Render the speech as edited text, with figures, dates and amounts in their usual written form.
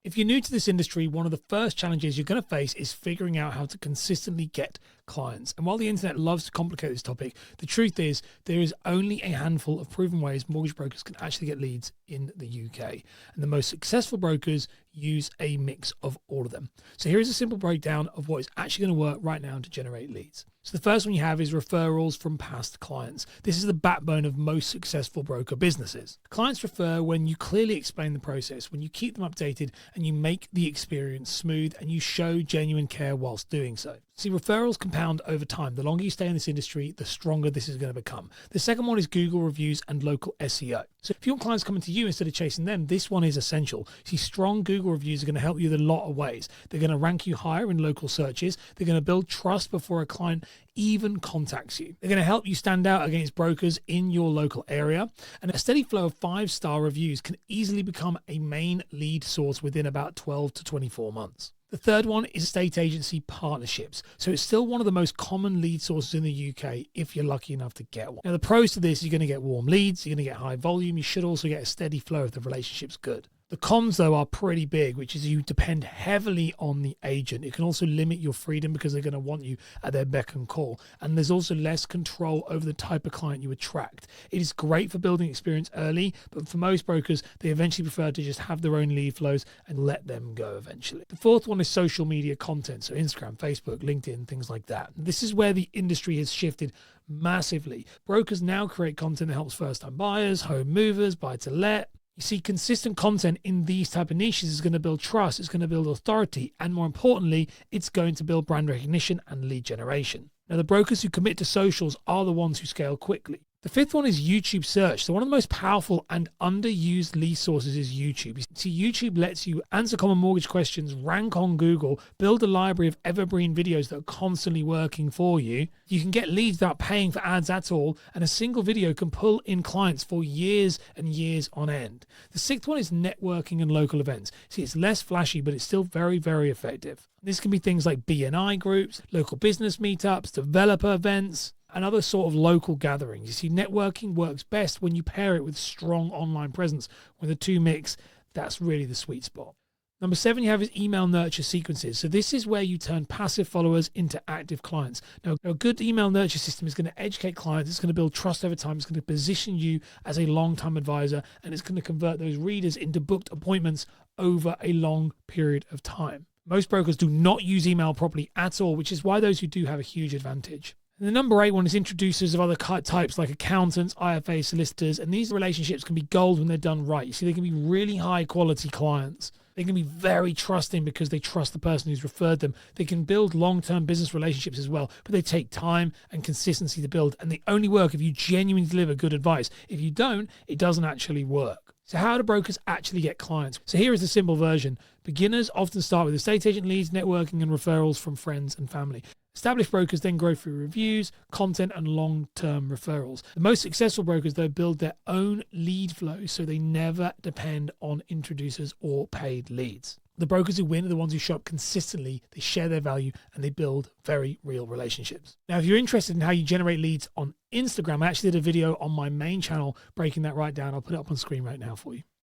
If you're new to this industry, one of the first challenges you're going to face is figuring out how to consistently get clients. And while the internet loves to complicate this topic, the truth is there is only a handful of proven ways mortgage brokers can actually get leads in the UK. And the most successful brokers use a mix of all of them. So here is a simple breakdown of what is actually going to work right now to generate leads. So the first one you have is referrals from past clients. This is the backbone of most successful broker businesses. Clients refer when you clearly explain the process, when you keep them updated and you make the experience smooth and you show genuine care whilst doing so. See, referrals compound over time. The longer you stay in this industry, the stronger this is going to become. The second one is Google reviews and local SEO. So if you want clients coming to you instead of chasing them, this one is essential. See, strong Google reviews are going to help you in a lot of ways. They're going to rank you higher in local searches. They're going to build trust before a client even contacts you. They're going to help you stand out against brokers in your local area. And a steady flow of 5-star reviews can easily become a main lead source within about 12 to 24 months. The third one is estate agency partnerships. So it's still one of the most common lead sources in the UK if you're lucky enough to get one. Now, the pros to this, you're going to get warm leads, you're going to get high volume, you should also get a steady flow if the relationship's good. The cons, though, are pretty big, which is you depend heavily on the agent. It can also limit your freedom because they're going to want you at their beck and call. And there's also less control over the type of client you attract. It is great for building experience early, but for most brokers, they eventually prefer to just have their own lead flows and let them go eventually. The fourth one is social media content. So Instagram, Facebook, LinkedIn, things like that. This is where the industry has shifted massively. Brokers now create content that helps first-time buyers, home movers, buy-to-let. You see, consistent content in these type of niches is going to build trust, it's going to build authority, and more importantly, it's going to build brand recognition and lead generation. Now, the brokers who commit to socials are the ones who scale quickly. The fifth one is YouTube search. So one of the most powerful and underused lead sources is YouTube. You see, YouTube lets you answer common mortgage questions, rank on Google, build a library of evergreen videos that are constantly working for you. You can get leads without paying for ads at all, and a single video can pull in clients for years and years on end. The sixth one is networking and local events. See, it's less flashy, but it's still very, very effective. This can be things like BNI groups, local business meetups, developer events, and other sort of local gatherings. You see, networking works best when you pair it with strong online presence. When the two mix, that's really the sweet spot. Number 7, you have is email nurture sequences. So this is where you turn passive followers into active clients. Now, a good email nurture system is going to educate clients. It's going to build trust over time. It's going to position you as a long-time advisor, and it's going to convert those readers into booked appointments over a long period of time. Most brokers do not use email properly at all, which is why those who do have a huge advantage. And the number 8 one is introducers of other types like accountants, IFAs, solicitors, and these relationships can be gold when they're done right. You see, they can be really high quality clients. They can be very trusting because they trust the person who's referred them. They can build long-term business relationships as well, but they take time and consistency to build, and they only work if you genuinely deliver good advice. If you don't, it doesn't actually work. So how do brokers actually get clients? So here is the simple version. Beginners often start with estate agent leads, networking, and referrals from friends and family. Established brokers then grow through reviews, content, and long-term referrals. The most successful brokers, though, build their own lead flow, so they never depend on introducers or paid leads. The brokers who win are the ones who show up consistently, they share their value, and they build very real relationships. Now, if you're interested in how you generate leads on Instagram, I actually did a video on my main channel breaking that right down. I'll put it up on screen right now for you.